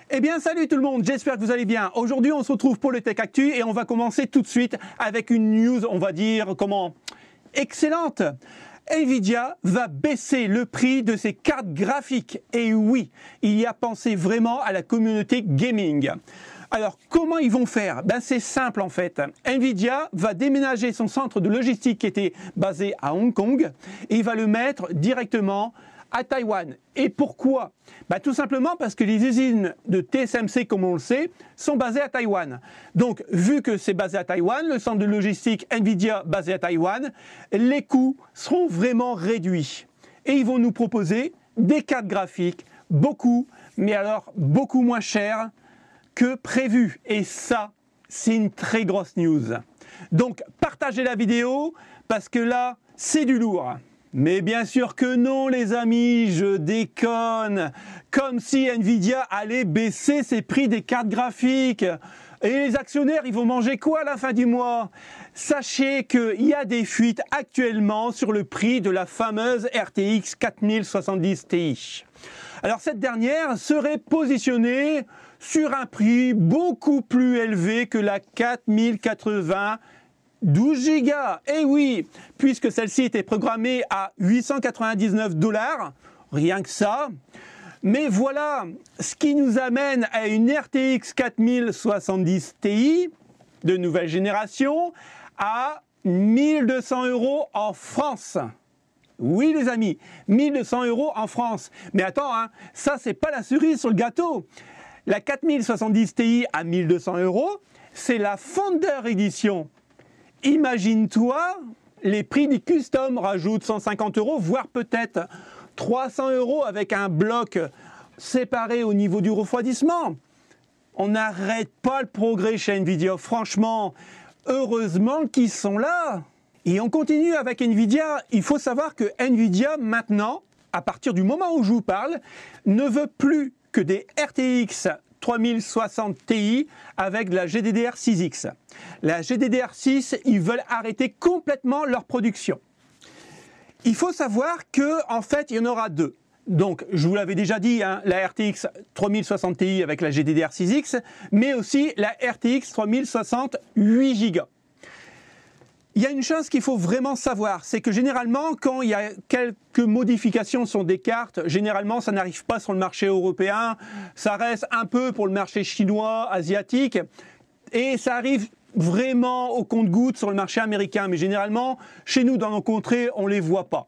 Eh bien salut tout le monde, j'espère que vous allez bien. Aujourd'hui on se retrouve pour le Tech Actu et on va commencer tout de suite avec une news, on va dire, excellente. Nvidia va baisser le prix de ses cartes graphiques. Et oui, il y a pensé vraiment à la communauté gaming. Alors comment ils vont faire? C'est simple en fait. Nvidia va déménager son centre de logistique qui était basé à Hong Kong et il va le mettre directement à Taïwan. Et pourquoi? Tout simplement parce que les usines de TSMC, comme on le sait, sont basées à Taïwan. Donc, vu que c'est basé à Taïwan, le centre de logistique Nvidia basé à Taïwan, les coûts seront vraiment réduits. Et ils vont nous proposer des cartes graphiques, mais alors beaucoup moins chères que prévu. Et ça, c'est une très grosse news. Donc, partagez la vidéo, parce que là, c'est du lourd. Mais bien sûr que non les amis, je déconne. Comme si Nvidia allait baisser ses prix des cartes graphiques. Et les actionnaires, ils vont manger quoi à la fin du mois? Sachez qu'il y a des fuites actuellement sur le prix de la fameuse RTX 4070 Ti. Alors cette dernière serait positionnée sur un prix beaucoup plus élevé que la 4080 12 Go, et oui, puisque celle-ci était programmée à 899 $, rien que ça. Mais voilà, ce qui nous amène à une RTX 4070 Ti de nouvelle génération à 1200 € en France. Oui les amis, 1200 € en France. Mais attends, ça c'est pas la cerise sur le gâteau. La 4070 Ti à 1200 €, c'est la Founder Edition. Imagine-toi, les prix du custom rajoutent 150 €, voire peut-être 300 € avec un bloc séparé au niveau du refroidissement. On n'arrête pas le progrès chez Nvidia, franchement, heureusement qu'ils sont là. Et on continue avec Nvidia. Il faut savoir que Nvidia, maintenant, à partir du moment où je vous parle, ne veut plus que des RTX 3060 Ti avec de la GDDR6X. La GDDR6, ils veulent arrêter complètement leur production. Il faut savoir qu'en fait, il y en aura deux. Donc, je vous l'avais déjà dit, la RTX 3060 Ti avec la GDDR6X, mais aussi la RTX 3060 8 Go. Il y a une chose qu'il faut vraiment savoir, c'est que généralement, quand il y a quelques modifications sur des cartes, généralement, ça n'arrive pas sur le marché européen, ça reste un peu pour le marché chinois, asiatique, et ça arrive vraiment au compte-gouttes sur le marché américain. Mais généralement, chez nous, dans nos contrées, on ne les voit pas.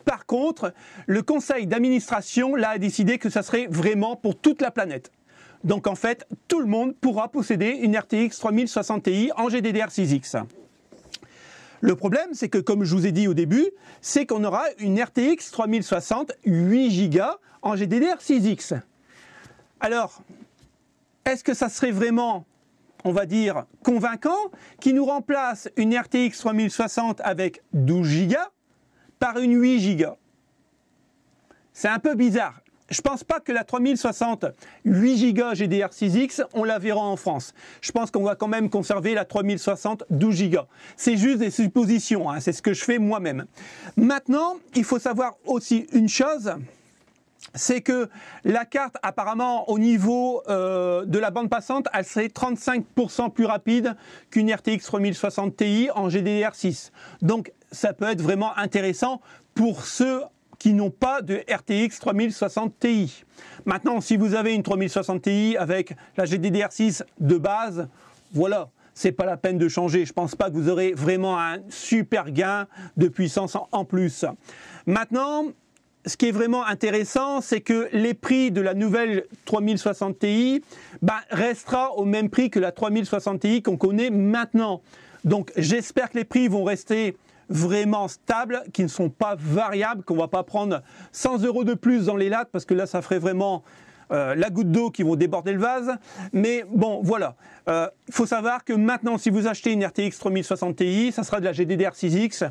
Par contre, le conseil d'administration là, a décidé que ça serait vraiment pour toute la planète. Donc en fait, tout le monde pourra posséder une RTX 3060 Ti en GDDR6X. Le problème, c'est que, comme je vous ai dit au début, c'est qu'on aura une RTX 3060 8 Go en GDDR6X. Alors, est-ce que ça serait vraiment, on va dire, convaincant qui nous remplace une RTX 3060 avec 12 Go par une 8 Go? C'est un peu bizarre. Je ne pense pas que la 3060 8 Go GDDR6X, on la verra en France. Je pense qu'on va quand même conserver la 3060 12 Go. C'est juste des suppositions, c'est ce que je fais moi-même. Maintenant, il faut savoir aussi une chose, c'est que la carte, apparemment, au niveau de la bande passante, elle serait 35% plus rapide qu'une RTX 3060 Ti en GDDR6. Donc, ça peut être vraiment intéressant pour ceux qui n'ont pas de RTX 3060 Ti. Maintenant, si vous avez une 3060 Ti avec la GDDR6 de base, voilà, c'est pas la peine de changer. Je pense pas que vous aurez vraiment un super gain de puissance en plus. Maintenant, ce qui est vraiment intéressant, c'est que les prix de la nouvelle 3060 Ti restera au même prix que la 3060 Ti qu'on connaît maintenant. Donc, j'espère que les prix vont rester vraiment stables, qui ne sont pas variables, qu'on ne va pas prendre 100 € de plus dans les lattes, parce que là, ça ferait vraiment la goutte d'eau qui vont déborder le vase. Mais bon, voilà. Il faut savoir que maintenant, si vous achetez une RTX 3060 Ti, ça sera de la GDDR6X.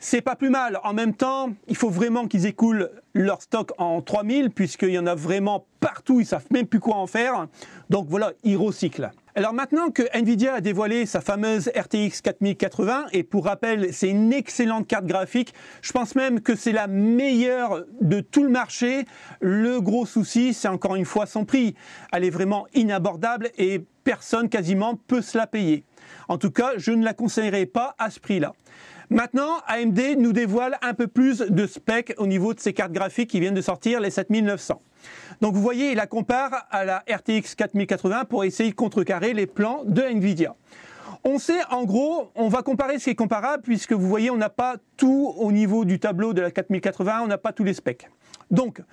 C'est pas plus mal. En même temps, il faut vraiment qu'ils écoulent leur stock en 3000, puisqu'il y en a vraiment partout, ils savent même plus quoi en faire. Donc voilà, ils recyclent. Alors maintenant que Nvidia a dévoilé sa fameuse RTX 4080, et pour rappel, c'est une excellente carte graphique, je pense même que c'est la meilleure de tout le marché. Le gros souci, c'est encore une fois son prix. Elle est vraiment inabordable et personne quasiment peut se la payer. En tout cas, je ne la conseillerais pas à ce prix-là. Maintenant, AMD nous dévoile un peu plus de specs au niveau de ces cartes graphiques qui viennent de sortir, les 7900. Donc vous voyez, il la compare à la RTX 4080 pour essayer de contrecarrer les plans de Nvidia. On sait, en gros, on va comparer ce qui est comparable, puisque vous voyez, on n'a pas tout au niveau du tableau de la 4080, on n'a pas tous les specs. Donc,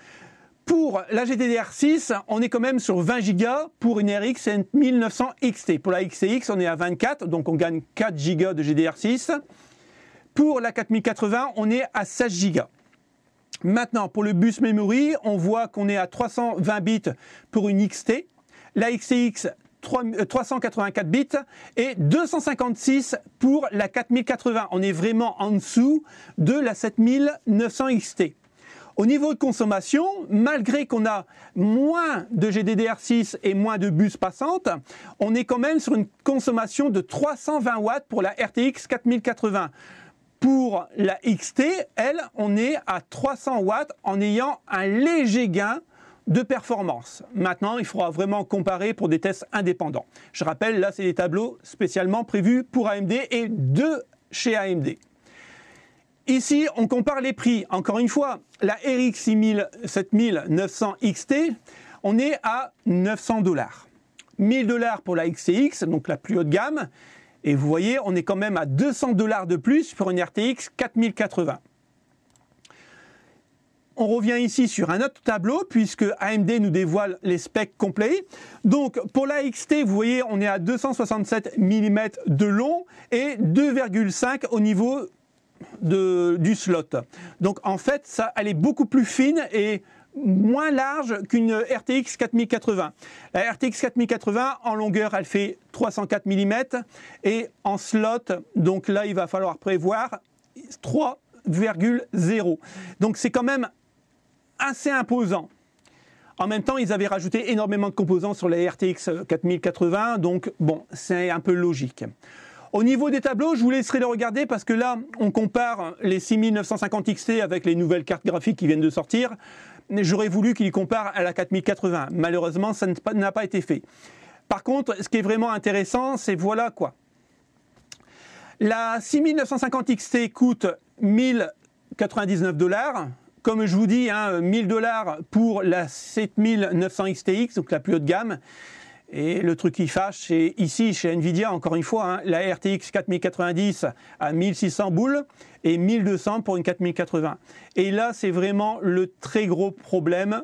pour la GDDR6, on est quand même sur 20 Go pour une RX 7900 XT. Pour la XTX, on est à 24, donc on gagne 4 Go de GDDR6. Pour la 4080, on est à 16 Go. Maintenant, pour le bus memory, on voit qu'on est à 320 bits pour une XT, la XTX 384 bits et 256 pour la 4080. On est vraiment en dessous de la 7900 XT. Au niveau de consommation, malgré qu'on a moins de GDDR6 et moins de bus passantes, on est quand même sur une consommation de 320 watts pour la RTX 4080. Pour la XT, elle, on est à 300 watts en ayant un léger gain de performance. Maintenant, il faudra vraiment comparer pour des tests indépendants. Je rappelle, là, c'est des tableaux spécialement prévus pour AMD et de chez AMD. Ici, on compare les prix. Encore une fois, la RX 7900 XT, on est à 900 $. 1000 $ pour la XTX, donc la plus haut de gamme. Et vous voyez, on est quand même à 200 $ de plus pour une RTX 4080. On revient ici sur un autre tableau, puisque AMD nous dévoile les specs complets. Donc, pour la XT, vous voyez, on est à 267 mm de long et 2,5 au niveau du slot. Donc en fait, ça, elle est beaucoup plus fine et moins large qu'une RTX 4080. La RTX 4080 en longueur, elle fait 304 mm et en slot, donc là il va falloir prévoir 3,0. Donc c'est quand même assez imposant. En même temps, ils avaient rajouté énormément de composants sur la RTX 4080, donc bon, c'est un peu logique. Au niveau des tableaux, je vous laisserai les regarder parce que là, on compare les 6950 XT avec les nouvelles cartes graphiques qui viennent de sortir. J'aurais voulu qu'ils comparent à la 4080. Malheureusement, ça n'a pas été fait. Par contre, ce qui est vraiment intéressant, c'est voilà quoi. La 6950 XT coûte 1099 $. Comme je vous dis, 1000 $ pour la 7900 XTX, donc la plus haute gamme. Et le truc qui fâche, c'est ici, chez Nvidia, encore une fois, la RTX 4090 à 1600 boules et 1200 pour une 4080. Et là, c'est vraiment le très gros problème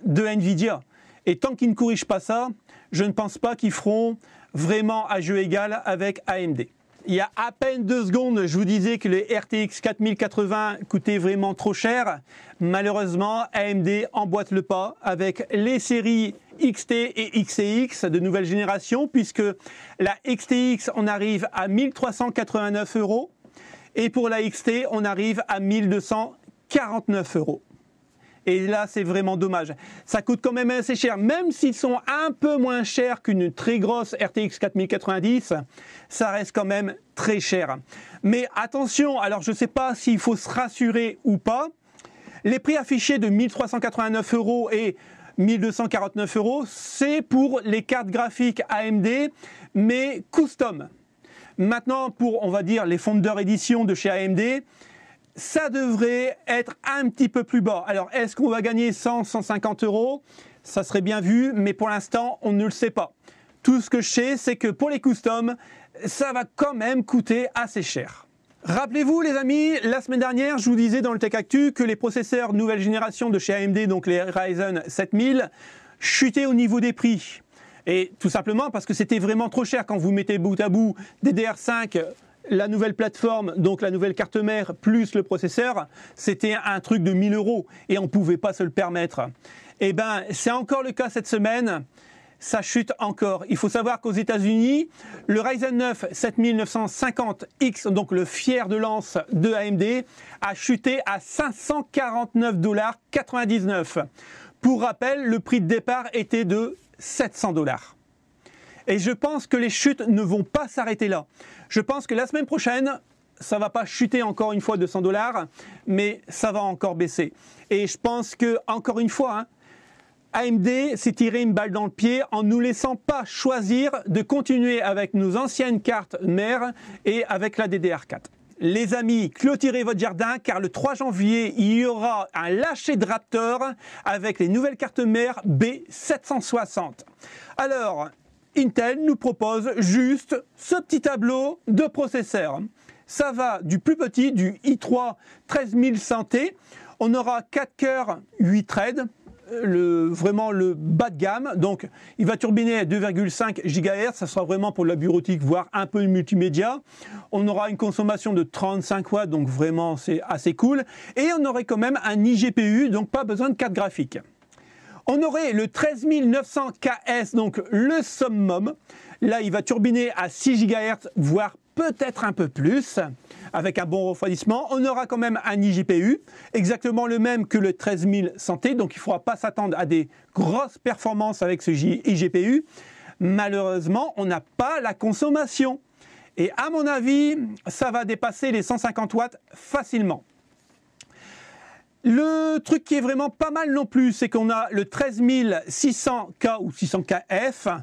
de Nvidia. Et tant qu'ils ne corrigent pas ça, je ne pense pas qu'ils feront vraiment à jeu égal avec AMD. Il y a à peine 2 secondes, je vous disais que les RTX 4080 coûtaient vraiment trop cher. Malheureusement, AMD emboîte le pas avec les séries XT et XTX de nouvelle génération, puisque la XTX, on arrive à 1389 € et pour la XT, on arrive à 1249 €. Et là, c'est vraiment dommage. Ça coûte quand même assez cher. Même s'ils sont un peu moins chers qu'une très grosse RTX 4090, ça reste quand même très cher. Mais attention, alors je ne sais pas s'il faut se rassurer ou pas. Les prix affichés de 1389 € et 1249 €, c'est pour les cartes graphiques AMD, mais custom. Maintenant, pour, on va dire, les Founder Edition de chez AMD, ça devrait être un petit peu plus bas. Alors, est-ce qu'on va gagner 100, 150 €? Ça serait bien vu, mais pour l'instant, on ne le sait pas. Tout ce que je sais, c'est que pour les customs, ça va quand même coûter assez cher. Rappelez-vous les amis, la semaine dernière, je vous disais dans le Tech Actu que les processeurs nouvelle génération de chez AMD, donc les Ryzen 7000, chutaient au niveau des prix. Et tout simplement parce que c'était vraiment trop cher quand vous mettez bout à bout DDR5, la nouvelle plateforme, donc la nouvelle carte mère, plus le processeur, c'était un truc de 1000 € et on ne pouvait pas se le permettre. Eh bien, c'est encore le cas cette semaine. ça chute encore. Il faut savoir qu'aux États-Unis, le Ryzen 9 7950X, donc le fer de lance de AMD, a chuté à 549,99 $. Pour rappel, le prix de départ était de 700 $. Et je pense que les chutes ne vont pas s'arrêter là. Je pense que la semaine prochaine, ça va pas chuter encore une fois de 100 $, mais ça va encore baisser. Et je pense que, encore une fois, AMD s'est tiré une balle dans le pied en nous laissant pas choisir de continuer avec nos anciennes cartes mères et avec la DDR4. Les amis, clôturez votre jardin car le 3 janvier, il y aura un lâcher de Raptor avec les nouvelles cartes mères B760. Alors, Intel nous propose juste ce petit tableau de processeurs. Ça va du plus petit, du i3 13100T. On aura 4 cœurs, 8 threads. Vraiment le bas de gamme, donc il va turbiner à 2,5 GHz, ça sera vraiment pour la bureautique, voire un peu de multimédia. On aura une consommation de 35 watts, donc vraiment c'est assez cool. Et on aurait quand même un iGPU, donc pas besoin de carte graphique. On aurait le 13900KS, donc le summum. Là, il va turbiner à 6 GHz, voire peut-être un peu plus, avec un bon refroidissement. On aura quand même un iGPU, exactement le même que le 13100T, donc il ne faudra pas s'attendre à des grosses performances avec ce iGPU. Malheureusement, on n'a pas la consommation. Et à mon avis, ça va dépasser les 150 watts facilement. Le truc qui est vraiment pas mal non plus, c'est qu'on a le 13600K ou 600KF.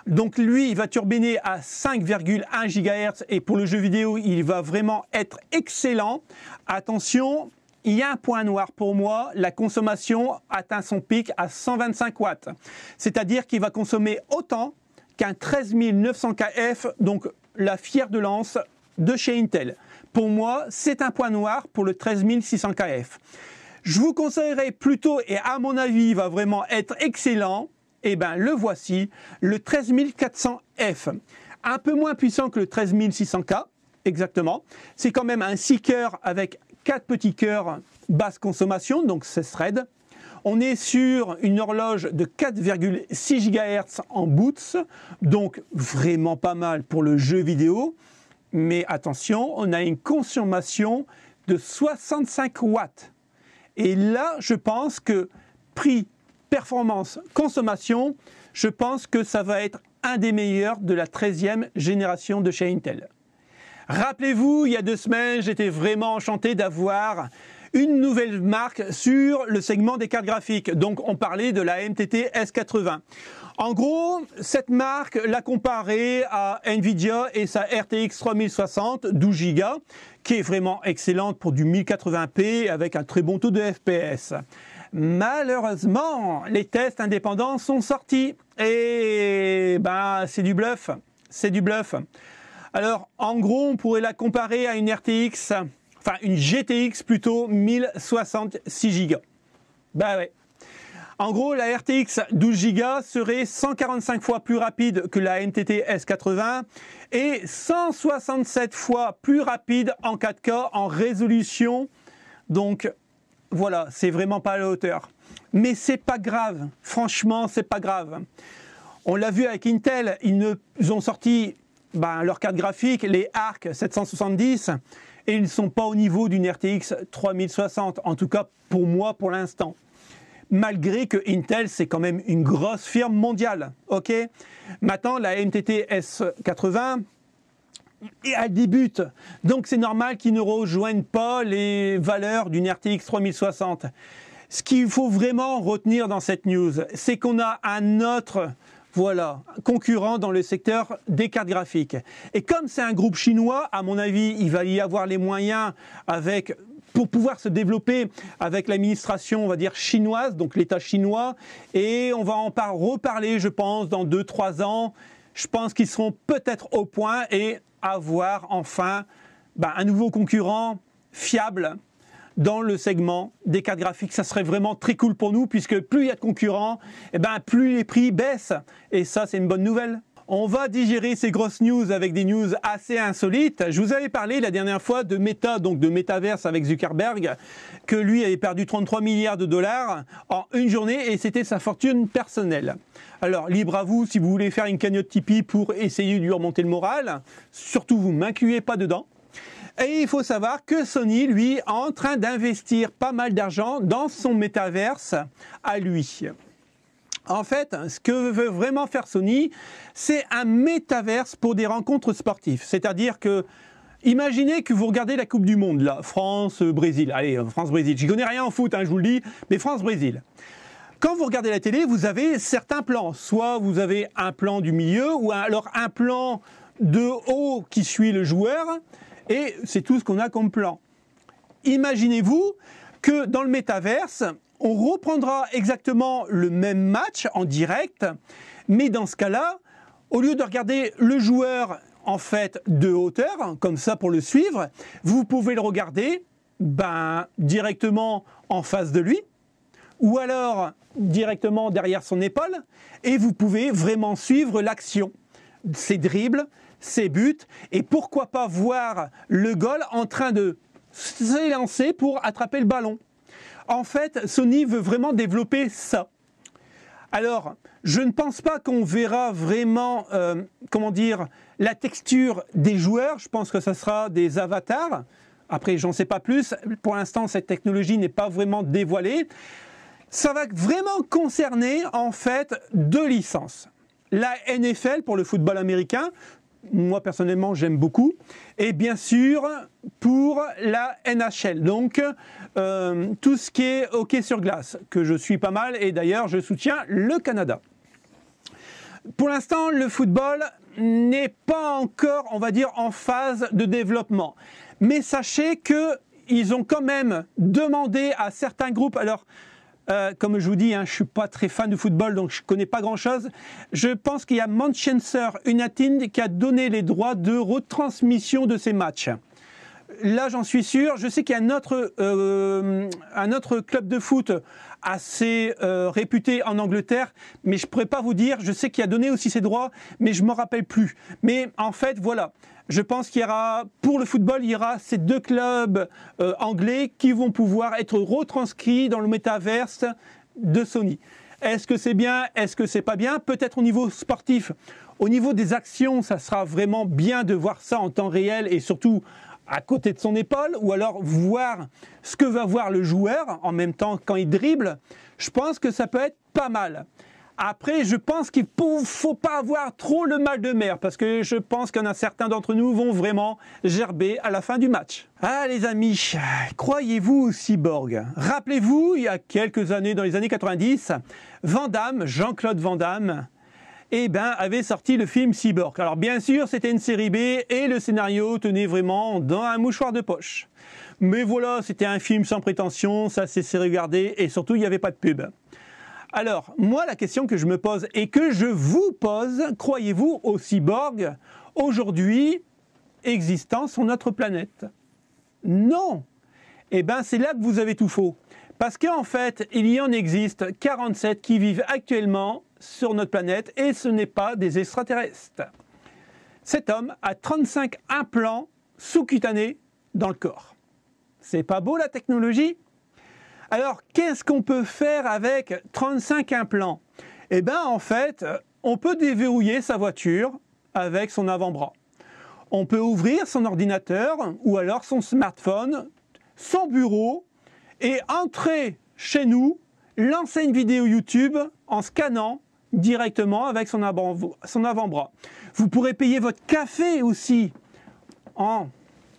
Donc lui, il va turbiner à 5,1 GHz et pour le jeu vidéo, il va vraiment être excellent. Attention, il y a un point noir pour moi, la consommation atteint son pic à 125 watts. C'est-à-dire qu'il va consommer autant qu'un 13900KF, donc la fière de lance de chez Intel. Pour moi, c'est un point noir pour le 13600KF. Je vous conseillerais plutôt, et à mon avis, il va vraiment être excellent, eh bien, le voici, le 13400F. Un peu moins puissant que le 13600K, exactement. C'est quand même un 6 cœurs avec 4 petits cœurs basse consommation, donc 16 threads. On est sur une horloge de 4,6 GHz en boots, donc vraiment pas mal pour le jeu vidéo. Mais attention, on a une consommation de 65 watts. Et là, je pense que prix, performance, consommation, je pense que ça va être un des meilleurs de la 13e génération de chez Intel. Rappelez-vous, il y a 2 semaines, j'étais vraiment enchanté d'avoir une nouvelle marque sur le segment des cartes graphiques. Donc, on parlait de la MTT S80. En gros, cette marque l'a comparée à Nvidia et sa RTX 3060 12 Go, qui est vraiment excellente pour du 1080p avec un très bon taux de FPS. Malheureusement, les tests indépendants sont sortis et ben, c'est du bluff. C'est du bluff. Alors, en gros, on pourrait la comparer à une RTX, enfin une GTX plutôt 1066 Go. Bah ouais. En gros, la RTX 12 Go serait 145 fois plus rapide que la MTT S80 et 167 fois plus rapide en 4K en résolution. Donc, voilà, c'est vraiment pas à la hauteur. Mais c'est pas grave. Franchement, c'est pas grave. On l'a vu avec Intel, ils ont sorti leur carte graphique, les Arc 770, et ils ne sont pas au niveau d'une RTX 3060, en tout cas pour moi pour l'instant. Malgré que Intel, c'est quand même une grosse firme mondiale, ok? Maintenant, la MTT S80, elle débute, donc c'est normal qu'ils ne rejoignent pas les valeurs d'une RTX 3060. Ce qu'il faut vraiment retenir dans cette news, c'est qu'on a un autre concurrent dans le secteur des cartes graphiques. Et comme c'est un groupe chinois, à mon avis, il va y avoir les moyens pour pouvoir se développer avec l'administration, on va dire, chinoise, donc l'État chinois. Et on va en reparler, je pense, dans 2-3 ans. Je pense qu'ils seront peut-être au point et avoir enfin un nouveau concurrent fiable dans le segment des cartes graphiques. Ça serait vraiment très cool pour nous puisque plus il y a de concurrents, plus les prix baissent. Et ça, c'est une bonne nouvelle. On va digérer ces grosses news avec des news assez insolites. Je vous avais parlé la dernière fois de Meta, donc de Metaverse avec Zuckerberg, que lui avait perdu 33 milliards de dollars en une journée et c'était sa fortune personnelle. Alors, libre à vous si vous voulez faire une cagnotte Tipeee pour essayer de lui remonter le moral. Surtout, vous ne m'incluez pas dedans. Et il faut savoir que Sony, lui, est en train d'investir pas mal d'argent dans son Metaverse à lui. En fait, ce que veut vraiment faire Sony, c'est un métaverse pour des rencontres sportives. C'est-à-dire que, imaginez que vous regardez la Coupe du Monde, là, France-Brésil. Allez, France-Brésil. Je connais rien en foot, je vous le dis, mais France-Brésil. Quand vous regardez la télé, vous avez certains plans. Soit vous avez un plan du milieu, ou alors un plan de haut qui suit le joueur, et c'est tout ce qu'on a comme plan. Imaginez-vous que dans le métaverse, on reprendra exactement le même match en direct, mais dans ce cas-là, au lieu de regarder le joueur en fait de hauteur, comme ça pour le suivre, vous pouvez le regarder directement en face de lui, ou alors directement derrière son épaule, et vous pouvez vraiment suivre l'action, ses dribbles, ses buts, et pourquoi pas voir le goal en train de s'élancer pour attraper le ballon. En fait, Sony veut vraiment développer ça. Alors, je ne pense pas qu'on verra vraiment, la texture des joueurs. Je pense que ça sera des avatars. Après, j'en sais pas plus. Pour l'instant, cette technologie n'est pas vraiment dévoilée. Ça va vraiment concerner, en fait, deux licences. La NFL pour le football américain. Moi, personnellement, j'aime beaucoup. Et bien sûr, pour la NHL. Donc, tout ce qui est hockey sur glace, que je suis pas mal. Et d'ailleurs, je soutiens le Canada. Pour l'instant, le football n'est pas encore, on va dire, en phase de développement. Mais sachez qu'ils ont quand même demandé à certains groupes... Alors, comme je vous dis, je ne suis pas très fan de football, donc je ne connais pas grand-chose. Je pense qu'il y a Manchester United qui a donné les droits de retransmission de ces matchs. Là, j'en suis sûr. Je sais qu'il y a un autre club de foot assez réputé en Angleterre, mais je ne pourrais pas vous dire. Je sais qu'il a donné aussi ses droits, mais je ne me rappelle plus. Mais en fait, voilà. Je pense qu'il y aura, pour le football, il y aura ces deux clubs anglais qui vont pouvoir être retranscrits dans le métaverse de Sony. Est-ce que c'est bien? Est-ce que c'est pas bien? Peut-être au niveau sportif. Au niveau des actions, ça sera vraiment bien de voir ça en temps réel et surtout à côté de son épaule, ou alors voir ce que va voir le joueur en même temps quand il dribble. Je pense que ça peut être pas mal. Après, je pense qu'il ne faut pas avoir trop le mal de mer, parce que je pense qu'il y en a certains d'entre nous vont vraiment gerber à la fin du match. Ah les amis, croyez-vous au cyborg? Rappelez-vous, il y a quelques années, dans les années 90, Van Damme, Jean-Claude Van Damme, avait sorti le film Cyborg. Alors bien sûr, c'était une série B et le scénario tenait vraiment dans un mouchoir de poche. Mais voilà, c'était un film sans prétention, ça s'est regardé et surtout, il n'y avait pas de pub. Alors, moi, la question que je me pose et que je vous pose, croyez-vous au cyborg aujourd'hui existant sur notre planète? Non. C'est là que vous avez tout faux. Parce qu'en fait, il y en existe 47 qui vivent actuellement sur notre planète et ce n'est pas des extraterrestres. Cet homme a 35 implants sous-cutanés dans le corps. C'est pas beau la technologie? Alors, qu'est-ce qu'on peut faire avec 35 implants? En fait, on peut déverrouiller sa voiture avec son avant-bras. On peut ouvrir son ordinateur ou alors son smartphone, son bureau et entrer chez nous, lancer une vidéo YouTube en scannant directement avec son avant-bras. Vous pourrez payer votre café aussi en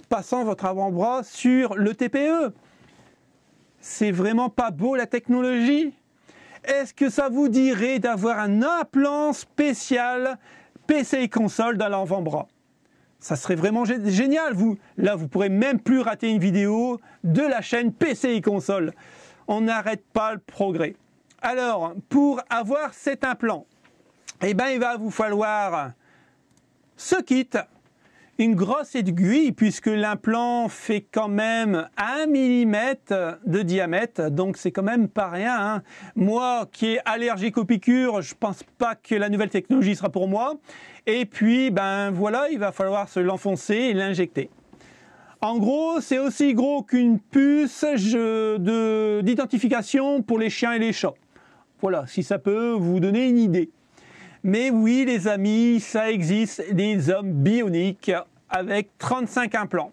passant votre avant-bras sur le TPE. C'est vraiment pas beau la technologie? Est-ce que ça vous dirait d'avoir un implant spécial PC et console dans l'avant-bras? Ça serait vraiment génial. Là, vous pourrez même plus rater une vidéo de la chaîne PC et console. On n'arrête pas le progrès. Alors, pour avoir cet implant, il va vous falloir ce kit, une grosse aiguille puisque l'implant fait quand même 1 mm de diamètre, donc c'est quand même pas rien, hein. Moi qui est allergique aux piqûres, je pense pas que la nouvelle technologie sera pour moi. Et puis ben voilà, il va falloir se l'enfoncer et l'injecter. En gros, c'est aussi gros qu'une puce d'identification pour les chiens et les chats. Voilà, si ça peut vous donner une idée. Mais oui, les amis, ça existe, des hommes bioniques avec 35 implants.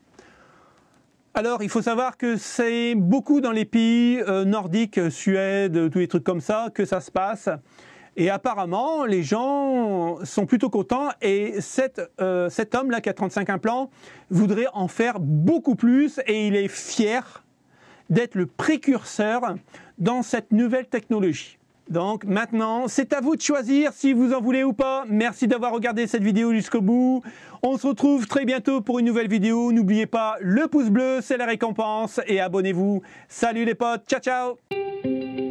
Alors, il faut savoir que c'est beaucoup dans les pays nordiques, Suède, tous les trucs comme ça, que ça se passe. Et apparemment, les gens sont plutôt contents et cet homme-là qui a 35 implants voudrait en faire beaucoup plus et il est fier d'être le précurseur dans cette nouvelle technologie. Donc maintenant, c'est à vous de choisir si vous en voulez ou pas. Merci d'avoir regardé cette vidéo jusqu'au bout. On se retrouve très bientôt pour une nouvelle vidéo. N'oubliez pas, le pouce bleu, c'est la récompense et abonnez-vous. Salut les potes, ciao ciao!